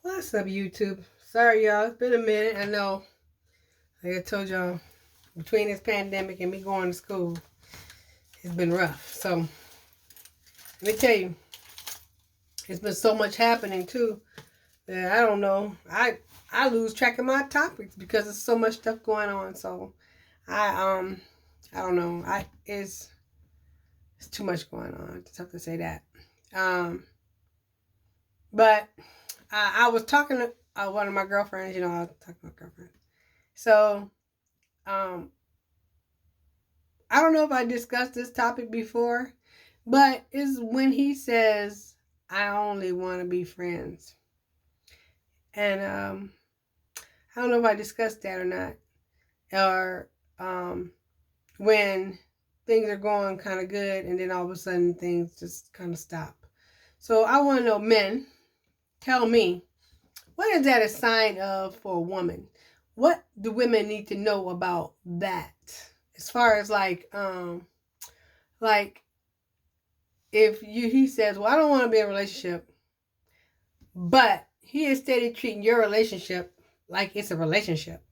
What's up, YouTube? Sorry, y'all. It's been a minute. I know. Like I told y'all, between this pandemic and me going to school, it's been rough. So, let me tell you, it's been so much happening, too, that I don't know. I lose track of my topics because there's so much stuff going on. So, I, um, I don't know. It's too much going on. Just have to say that. Um, but I was talking to one of my girlfriends. I was talking to my girlfriend. So, um, I don't know if I discussed this topic before, but it's when he says, I only want to be friends. And I don't know if I discussed that or not. Or when things are going kind of good and then all of a sudden things just kind of stop. So I want to know, men, tell me, what is that a sign of for a woman? What do women need to know about that? As far as like if he says, well, I don't want to be in a relationship, but he is steady treating your relationship like it's a relationship.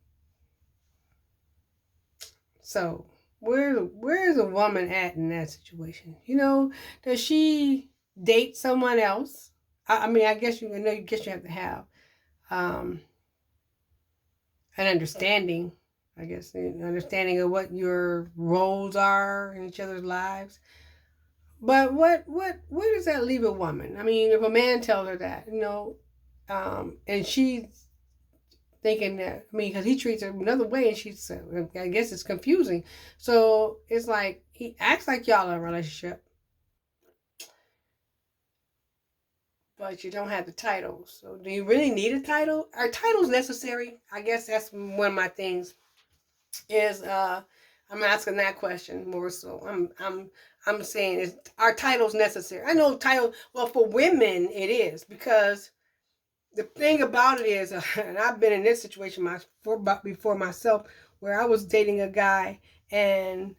So where's a woman at in that situation? Does she date someone else? I mean, I guess you have to have um, an understanding. I guess an understanding of what your roles are in each other's lives. But where does that leave a woman? I mean, if a man tells her that, and she's thinking that, I mean, because he treats her another way, and she's, I guess it's confusing. So it's like he acts like y'all in a relationship, but you don't have the title. So do you really need a title? Are titles necessary? I guess that's one of my things. Is I'm asking that question more so. I'm saying, is are titles necessary? I know title. Well, for women it is, because the thing about it is, and I've been in this situation before myself, where I was dating a guy, and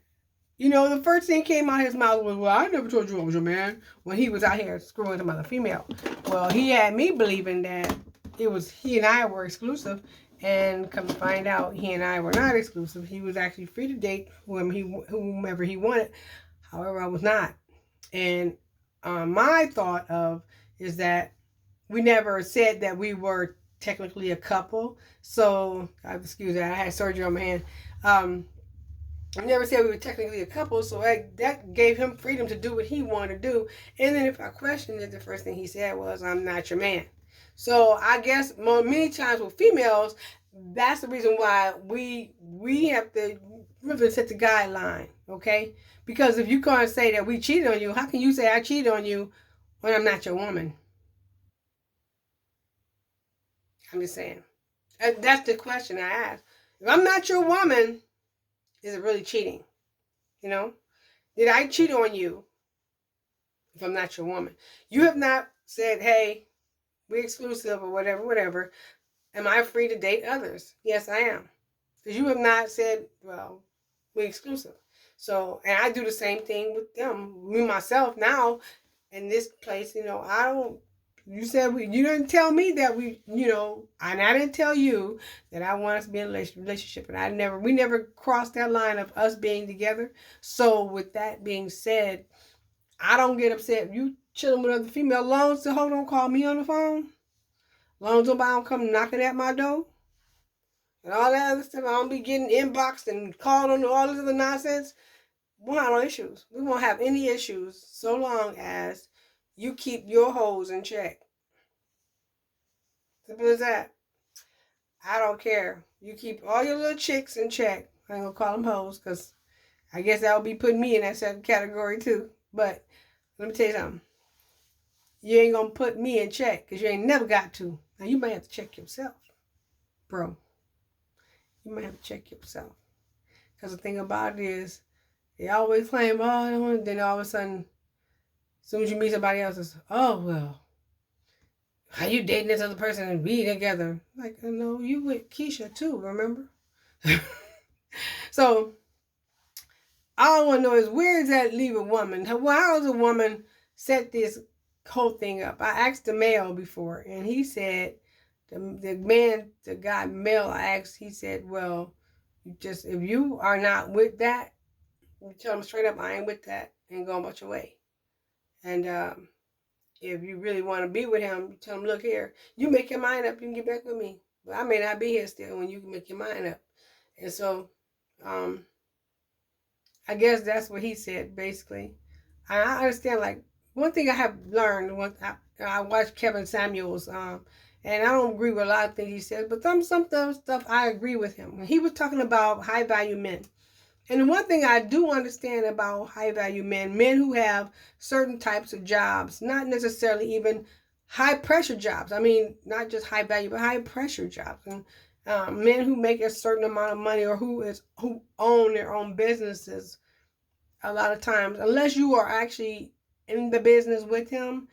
the first thing came out of his mouth was, "Well, I never told you I was your man," when he was out here screwing some other female. Well, he had me believing that it was he and I were exclusive, and come to find out, he and I were not exclusive. He was actually free to date whomever he wanted. However, I was not. And my thought of is that we never said that we were technically a couple. So, excuse me, I had surgery on my hand. I never said we were technically a couple, so that gave him freedom to do what he wanted to do. And then if I questioned it, the first thing he said was, "I'm not your man." So I guess many times with females, that's the reason why we have to really set the guideline, okay? Because if you can't say that we cheated on you, how can you say I cheated on you when I'm not your woman? I'm just saying. That's the question I ask. If I'm not your woman, is it really cheating? You know? Did I cheat on you if I'm not your woman? You have not said, hey, we're exclusive or whatever, whatever. Am I free to date others? Yes, I am. Because you have not said, well, we're exclusive. So, and I do the same thing with them. Me, myself, now, in this place, I don't, you said, you didn't tell me that and I didn't tell you that I want us to be in a relationship. And we never crossed that line of us being together. So, with that being said, I don't get upset. You chilling with other female, long as the hoe don't call me on the phone. Long as nobody don't come knocking at my door. And all that other stuff. I don't be getting inboxed and called on all this other nonsense. We won't have no issues. We won't have any issues so long as you keep your hoes in check. Simple as that. I don't care. You keep all your little chicks in check. I ain't gonna call them hoes, because I guess that would be putting me in that second category too. But let me tell you something. You ain't gonna put me in check, because you ain't never got to. Now you might have to check yourself, bro. You might have to check yourself. Because the thing about it is, they always claim, oh, then all of a sudden, as soon as you meet somebody else, it's, oh, well, how you dating this other person and be together? Like, no, you with Keisha too, remember? So, all I want to know is, where does that leave a woman? How does a woman set this whole thing up? I asked the male before, and he said, The guy male I asked, he said, well, if you are not with that, you tell him straight up, I ain't with that, and go about your way. And if you really want to be with him, you tell him, look here, you make your mind up, you can get back with me. But I may not be here still when you can make your mind up. And so, I guess that's what he said, basically. I understand, like, one thing I have learned, I watched Kevin Samuels, and I don't agree with a lot of things he says, but some stuff I agree with him. He was talking about high value men. And the one thing I do understand about high value men, men who have certain types of jobs, not necessarily even high pressure jobs. I mean, not just high value, but high pressure jobs. And men who make a certain amount of money, or who own their own businesses, a lot of times, unless you are actually in the business with him,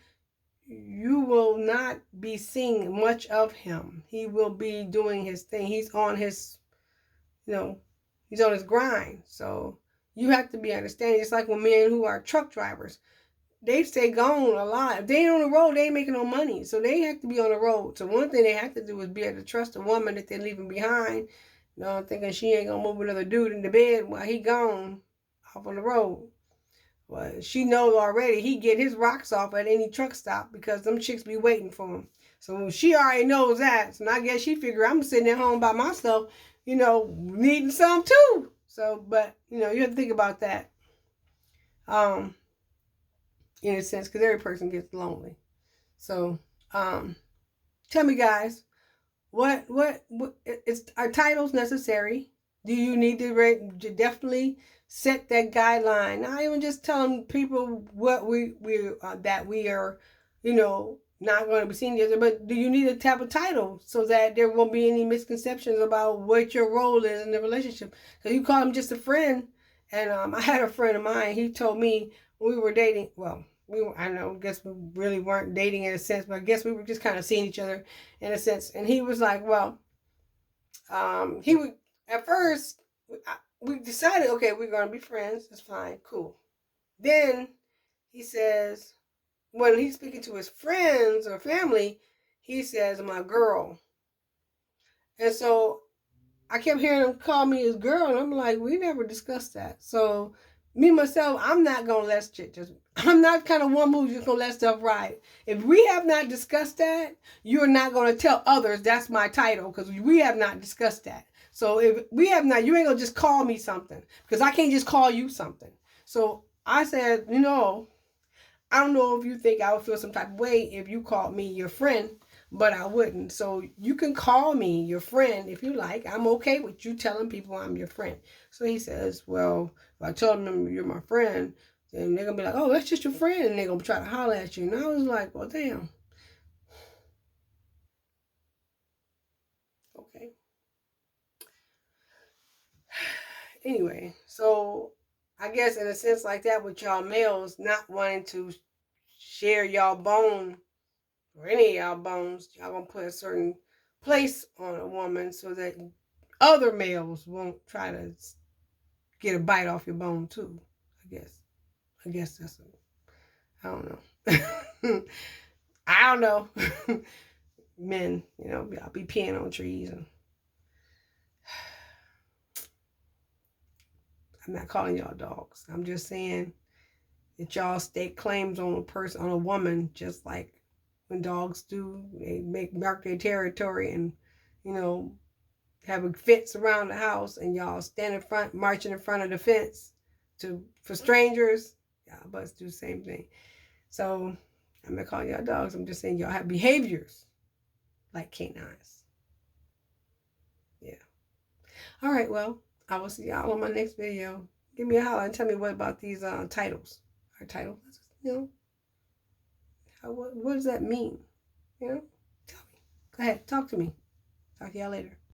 you will not be seeing much of him. He will be doing his thing. He's on his, he's on his grind. So you have to be understanding. It's like with men who are truck drivers. They stay gone a lot. If they ain't on the road, they ain't making no money. So they have to be on the road. So one thing they have to do is be able to trust a woman that they're leaving behind. Thinking she ain't gonna move another dude in the bed while he gone off on the road. Well, she knows already he get his rocks off at any truck stop because them chicks be waiting for him. So she already knows that. So I guess she figure I'm sitting at home by myself, needing some too. So, but you have to think about that. In a sense, because every person gets lonely. So, tell me, guys, what is are titles necessary? Do you need to definitely set that guideline? Not even just telling people what we that we are, not going to be seen together, but do you need to have a title so that there won't be any misconceptions about what your role is in the relationship? Because you call him just a friend, and I had a friend of mine. He told me when we were dating. Well, guess we really weren't dating in a sense, but I guess we were just kind of seeing each other in a sense. And he was like, well, he would, at first, we decided, okay, we're going to be friends. That's fine. Cool. Then he says, when he's speaking to his friends or family, he says, my girl. And so I kept hearing him call me his girl, and I'm like, we never discussed that. So me, myself, I'm not going to let shit just, I'm not kind of one who's just going to let stuff ride. If we have not discussed that, you're not going to tell others that's my title, because we have not discussed that. So if we have not, you ain't going to just call me something, because I can't just call you something. So I said, I don't know if you think I would feel some type of way if you called me your friend, but I wouldn't. So you can call me your friend if you like. I'm okay with you telling people I'm your friend. So he says, well, if I tell them you're my friend, then they're going to be like, oh, that's just your friend. And they're going to try to holler at you. And I was like, well, damn. Okay. Anyway, so I guess in a sense like that with y'all males not wanting to share y'all bone or any of y'all bones, y'all gonna put a certain place on a woman so that other males won't try to get a bite off your bone too. I guess that's I don't know. I don't know. Men, I'll be peeing on trees. And I'm not calling y'all dogs. I'm just saying that y'all stake claims on a woman, just like when dogs do. They mark their territory and, have a fence around the house, and y'all stand in front, marching in front of the fence for strangers. Y'all bust do the same thing. So I'm not calling y'all dogs. I'm just saying y'all have behaviors like canines. Yeah. All right. Well, I will see y'all on my next video. Give me a holler and tell me what about these titles. Our titles, what does that mean? Tell me. Go ahead, talk to me. Talk to y'all later.